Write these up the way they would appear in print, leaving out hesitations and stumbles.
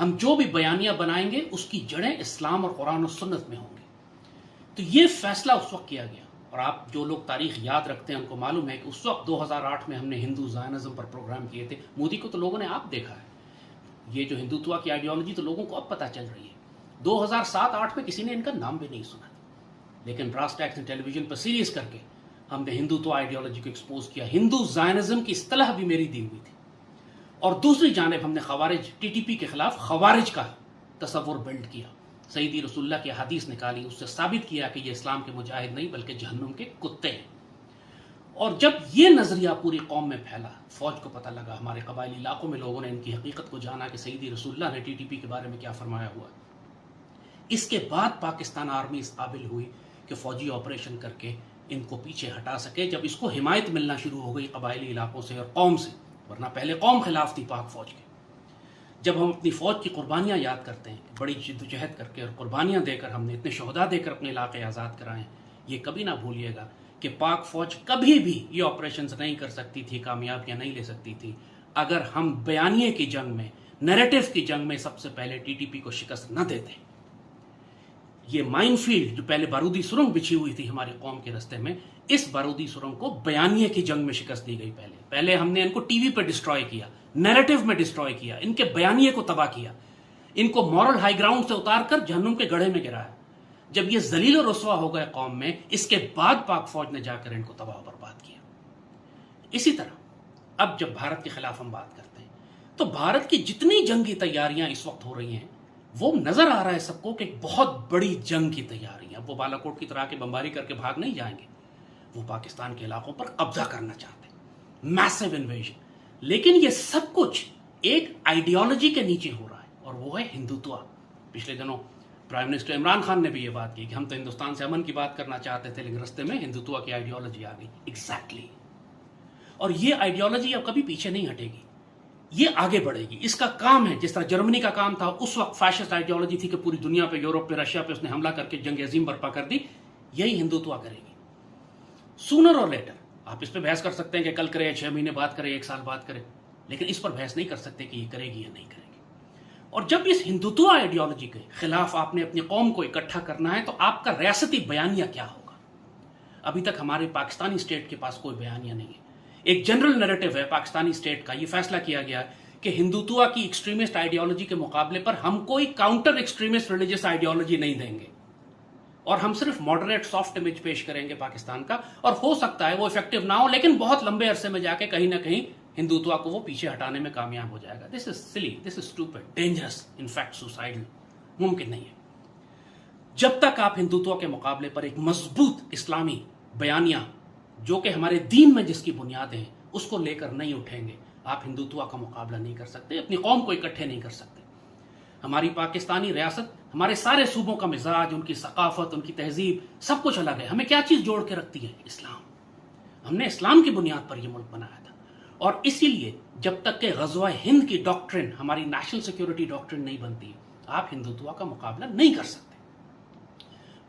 ہم جو بھی بیانیہ بنائیں گے اس کی جڑیں اسلام اور قرآن و سنت میں ہوں گی. تو یہ فیصلہ اس وقت کیا گیا. اور آپ جو لوگ تاریخ یاد رکھتے ہیں ان کو معلوم ہے کہ اس وقت 2008 میں ہم نے ہندو زائنزم پر پروگرام کیے تھے. مودی کو تو لوگوں نے آپ دیکھا ہے. یہ جو ہندوتوا کی آئیڈیالوجی تو لوگوں کو اب پتہ چل رہی ہے. 2007-8 میں کسی نے ان کا نام بھی نہیں سنا. لیکن براس ٹیکس نے ٹیلی ویژن پر سیریز کر کے ہم نے ہندوتوا آئیڈیالوجی کو ایکسپوز کیا. ہندو زائنزم کی اصطلاح بھی میری دی ہوئی تھی. اور دوسری جانب ہم نے خوارج ٹی ٹی پی کے خلاف خوارج کا تصور بلڈ کیا. سیدی رسول اللہ کی حدیث نکالی, اس سے ثابت کیا کہ یہ اسلام کے مجاہد نہیں بلکہ جہنم کے کتے ہیں. اور جب یہ نظریہ پوری قوم میں پھیلا, فوج کو پتہ لگا, ہمارے قبائلی علاقوں میں لوگوں نے ان کی حقیقت کو جانا کہ سیدی رسول اللہ نے ٹی ٹی پی کے بارے میں کیا فرمایا ہوا. اس کے بعد پاکستان آرمی اس قابل ہوئی کہ فوجی آپریشن کر کے ان کو پیچھے ہٹا سکے. جب اس کو حمایت ملنا شروع ہو گئی قبائلی علاقوں سے اور قوم سے, ورنہ پہلے قوم خلاف تھی پاک فوج کے. جب ہم اپنی فوج کی قربانیاں یاد کرتے ہیں, بڑی جدوجہد کر کے اور قربانیاں دے کر ہم نے اتنے شہداء دے کر اپنے علاقے آزاد کرائے, یہ کبھی نہ بھولیے گا کہ پاک فوج کبھی بھی یہ آپریشنز نہیں کر سکتی تھی, کامیابیاں نہیں لے سکتی تھی اگر ہم بیانیے کی جنگ میں, نیریٹو کی جنگ میں سب سے پہلے ٹی ٹی پی کو شکست نہ دیتے. یہ مائن فیلڈ جو پہلے بارودی سرنگ بچھی ہوئی تھی ہماری قوم کے رستے میں, اس بارودی سرنگ کو بیانیے کی جنگ میں شکست دی گئی. پہلے ہم نے ان کو ٹی وی پہ ڈسٹروائے کیا, نیریٹو میں ڈسٹروائے کیا, ان کے بیانیے کو تباہ کیا, ان کو مورل ہائی گراؤنڈ سے اتار کر جہنم کے گڑھے میں گرایا. جب یہ ذلیل و رسوا ہو گئے قوم میں, اس کے بعد پاک فوج نے جا کر ان کو تباہ و برباد کیا. اسی طرح اب جب بھارت کے خلاف ہم بات کرتے ہیں تو بھارت کی جتنی جنگی تیاریاں اس وقت ہو رہی ہیں وہ نظر آ رہا ہے سب کو کہ ایک بہت بڑی جنگ کی تیاری ہے. اب وہ بالا کوٹ کی طرح کے بمباری کر کے بھاگ نہیں جائیں گے, وہ پاکستان کے علاقوں پر قبضہ کرنا چاہتے ہیں, میسو انویژن. لیکن یہ سب کچھ ایک آئیڈیالوجی کے نیچے ہو رہا ہے اور وہ ہے ہندوتوا. پچھلے دنوں پرائم منسٹر عمران خان نے بھی یہ بات کی کہ ہم تو ہندوستان سے امن کی بات کرنا چاہتے تھے لیکن رستے میں ہندوتوا کی آئیڈیالوجی آ گئی. ایگزیکٹلی. اور یہ آئیڈیالوجی اب کبھی پیچھے نہیں ہٹے گی, یہ آگے بڑھے گی. اس کا کام ہے, جس طرح جرمنی کا کام تھا اس وقت فیشسٹ آئیڈیالوجی تھی کہ پوری دنیا پہ, یورپ پہ, رشیا پہ اس نے حملہ کر کے جنگ عظیم برپا کر دی, یہی ہندوتوا کرے گی. سونر اور لیٹر آپ اس پہ بحث کر سکتے ہیں کہ کل کرے, 6 مہینے بعد کرے, 1 سال بعد کرے, لیکن اس پر بحث نہیں کر سکتے کہ یہ کرے گی یا نہیں کرے گی. اور جب اس ہندوتوا آئیڈیالوجی کے خلاف آپ نے اپنی قوم کو اکٹھا کرنا ہے تو آپ کا ریاستی بیانیہ کیا ہوگا؟ ابھی تک ہمارے پاکستانی اسٹیٹ کے پاس کوئی بیانیہ نہیں ہے. ایک جنرل نیریٹو ہے پاکستانی اسٹیٹ کا, یہ فیصلہ کیا گیا کہ ہندوتوا کی ایکسٹریمسٹ آئیڈیالوجی کے مقابلے پر ہم کوئی کاؤنٹر ایکسٹریمسٹ ریلیجس آئیڈیالوجی نہیں دیں گے اور ہم صرف ماڈریٹ سافٹ امیج پیش کریں گے پاکستان کا. اور ہو سکتا ہے وہ افیکٹو نہ ہو لیکن بہت لمبے عرصے میں جا کے کہیں نہ کہیں ہندوتوا کو وہ پیچھے ہٹانے میں کامیاب ہو جائے گا. This is silly, this is stupid, dangerous, in fact suicidal. ممکن نہیں ہے. جب تک آپ ہندوتوا کے مقابلے پر ایک مضبوط اسلامی بیانیہ جو کہ ہمارے دین میں جس کی بنیادیں ہیں اس کو لے کر نہیں اٹھیں گے, آپ ہندوتوا کا مقابلہ نہیں کر سکتے, اپنی قوم کو اکٹھے نہیں کر سکتے. ہماری پاکستانی ریاست, ہمارے سارے صوبوں کا مزاج, ان کی ثقافت, ان کی تہذیب, سب کچھ الگ ہے. ہمیں کیا چیز جوڑ کے رکھتی ہے؟ اسلام. ہم نے اسلام کی بنیاد پر یہ ملک بنایا تھا. اور اسی لیے جب تک کہ غزوہ ہند کی ڈاکٹرن ہماری نیشنل سیکیورٹی ڈاکٹرن نہیں بنتی, آپ ہندوتوا کا مقابلہ نہیں کر سکتے.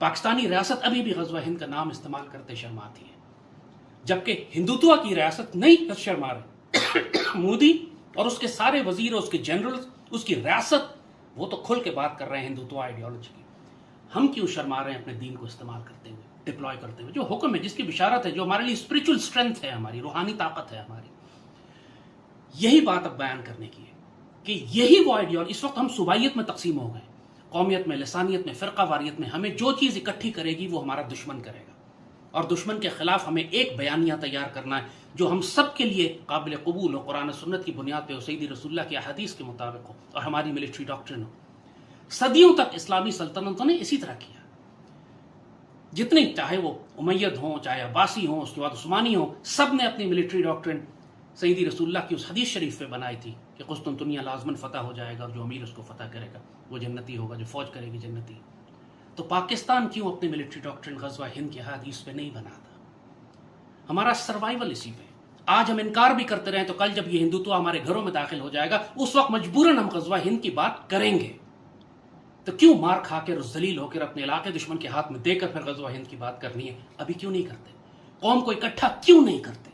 پاکستانی ریاست ابھی بھی غزوہ ہند کا نام استعمال کرتے شرماتی ہے, جبکہ ہندوتوا کی ریاست نہیں شرما رہے. مودی اور اس کے سارے وزیر, اس کے جنرلز, اس کی ریاست, وہ تو کھل کے بات کر رہے ہیں ہندوتوا آئیڈیالوجی کی. ہم کیوں شرما رہے ہیں اپنے دین کو استعمال کرتے ہوئے, ڈپلوائے کرتے ہوئے؟ جو حکم ہے, جس کی بشارت ہے, جو ہمارے لیے اسپرچل اسٹرینتھ ہے, ہماری روحانی طاقت ہے ہماری, یہی بات اب بیان کرنے کی ہے کہ یہی وہ آئیڈیالوجی. اس وقت ہم صوبائیت میں تقسیم ہو گئے, قومیت میں, لسانیت میں, فرقہ واریت میں. ہمیں جو چیز اکٹھی کرے گی وہ ہمارا دشمن کرے گا, اور دشمن کے خلاف ہمیں ایک بیانیہ تیار کرنا ہے جو ہم سب کے لیے قابل قبول ہو, قرآن و سنت کی بنیاد پہ ہو, سیدی رسول اللہ کی احادیث کے مطابق ہو, اور ہماری ملٹری ڈاکٹرن ہو. صدیوں تک اسلامی سلطنتوں نے اسی طرح کیا. جتنے, چاہے وہ امید ہوں, چاہے عباسی ہوں, اس کے بعد عثمانی ہوں, سب نے اپنی ملٹری ڈاکٹرن سیدی رسول اللہ کی اس حدیث شریف پہ بنائی تھی کہ قسطنطنیہ لازماً فتح ہو جائے گا, اور جو امیر اس کو فتح کرے گا وہ جنتی ہوگا, جو فوج کرے گی جنتی. تو پاکستان کیوں اپنی ملٹری ڈاکٹرن غزوہ ہند کی حدیث پہ نہیں بناتا؟ ہمارا سروائیول اسی پہ. آج ہم انکار بھی کرتے رہیں تو کل جب یہ ہندوتوا ہمارے گھروں میں داخل ہو جائے گا اس وقت مجبوراً ہم غزوہ ہند کی بات کریں گے. تو کیوں مار کھا کر اور ذلیل ہو کر اپنے علاقے دشمن کے ہاتھ میں دے کر پھر غزوہ ہند کی بات کرنی ہے؟ ابھی کیوں نہیں کرتے؟ قوم کو اکٹھا کیوں نہیں کرتے؟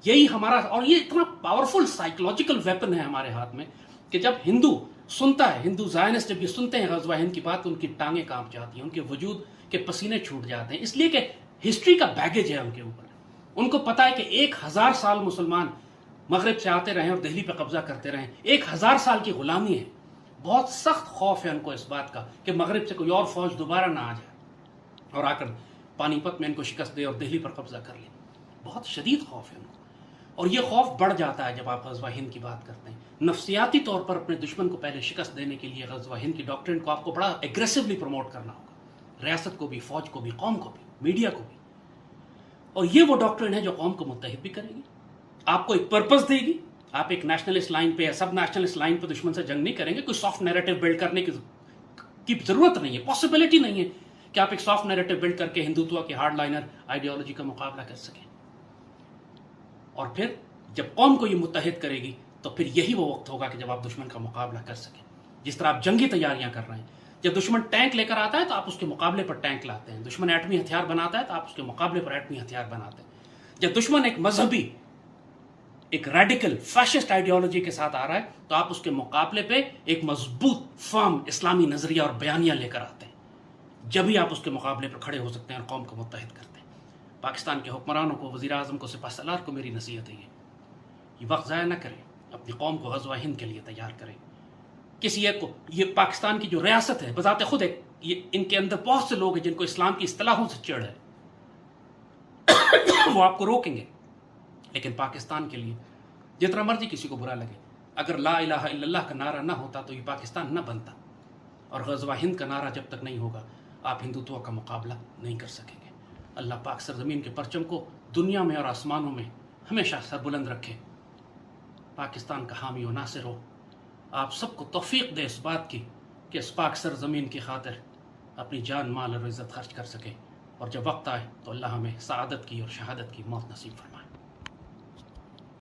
یہی ہمارا, اور یہ اتنا پاورفل سائیکولوجیکل ویپن ہے ہمارے ہاتھ میں کہ جب ہندو سنتا ہے، ہندو زائنسٹ جب یہ سنتے ہیں غزوہ ہند کی بات، ان کی ٹانگیں کانپ جاتی ہیں، ان کے وجود کے پسینے چھوٹ جاتے ہیں، اس لیے کہ ہسٹری کا بیگیج ہے ان کے اوپر. ان کو پتا ہے کہ 1000 سال مسلمان مغرب سے آتے رہے اور دہلی پہ قبضہ کرتے رہے، 1000 سال کی غلامی ہے. بہت سخت خوف ہے ان کو اس بات کا کہ مغرب سے کوئی اور فوج دوبارہ نہ آ جائے اور آ کر پانی پت میں ان کو شکست دے اور دہلی پر قبضہ کر لے. بہت شدید خوف ہے ان کو، اور یہ خوف بڑھ جاتا ہے جب آپ غزوہ ہند کی بات کرتے ہیں. نفسیاتی طور پر اپنے دشمن کو پہلے شکست دینے کے لیے غزوہ ہند کی ڈاکٹرن کو آپ کو بڑا ایگریسولی پروموٹ کرنا ہوگا، ریاست کو بھی، فوج کو بھی، قوم کو بھی، میڈیا کو بھی. اور یہ وہ ڈاکٹرن ہے جو قوم کو متحد بھی کرے گی، آپ کو ایک پرپس دے گی. آپ ایک نیشنلسٹ لائن پہ یا سب نیشنلسٹ لائن پہ دشمن سے جنگ نہیں کریں گے. کوئی سافٹ نیریٹو بلڈ کرنے کی ضرورت نہیں ہے، پاسبلٹی نہیں ہے کہ آپ ایک سافٹ نیریٹو بلڈ کر کے ہندوتوا کی ہارڈ لائنر آئیڈیالوجی کا مقابلہ کر سکیں. اور پھر جب قوم کو یہ متحد کرے گی تو پھر یہی وہ وقت ہوگا کہ جب آپ دشمن کا مقابلہ کر سکیں. جس طرح آپ جنگی تیاریاں کر رہے ہیں، جب دشمن ٹینک لے کر آتا ہے تو آپ اس کے مقابلے پر ٹینک لاتے ہیں، دشمن ایٹمی ہتھیار بناتا ہے تو آپ اس کے مقابلے پر ایٹمی ہتھیار بناتے ہیں. جب دشمن ایک مذہبی، ایک ریڈیکل فیشسٹ آئیڈیالوجی کے ساتھ آ رہا ہے تو آپ اس کے مقابلے پہ ایک مضبوط فرم اسلامی نظریہ اور بیانیہ لے کر آتے ہیں. جبھی آپ اس کے مقابلے پر کھڑے ہو سکتے ہیں اور قوم کو متحد کرتے ہیں. پاکستان کے حکمرانوں کو، وزیر اعظم کو، سپہ سالار کو میری نصیحت ہے یہ وقت ضائع نہ کریں، اپنی قوم کو غزوہ ہند کے لیے تیار کریں. کسی ایک کو، یہ پاکستان کی جو ریاست ہے بذات خود ایک، یہ ان کے اندر بہت سے لوگ ہیں جن کو اسلام کی اصطلاحوں سے چڑھ ہے، وہ آپ کو روکیں گے. لیکن پاکستان کے لیے جتنا مرضی کسی کو برا لگے، اگر لا الہ الا اللہ کا نعرہ نہ ہوتا تو یہ پاکستان نہ بنتا. اور غزوہ ہند کا نعرہ جب تک نہیں ہوگا آپ ہندوتوا کا مقابلہ نہیں کر سکیں گے. اللہ پاک سرزمین کے پرچم کو دنیا میں اور آسمانوں میں ہمیشہ سر بلند رکھے، پاکستان کا حامی و ناصر ہو. آپ سب کو توفیق دے اس بات کی کہ اس پاک سرزمین کی خاطر اپنی جان، مال اور عزت خرچ کر سکے، اور جب وقت آئے تو اللہ ہمیں سعادت کی اور شہادت کی موت نصیب فرمائے.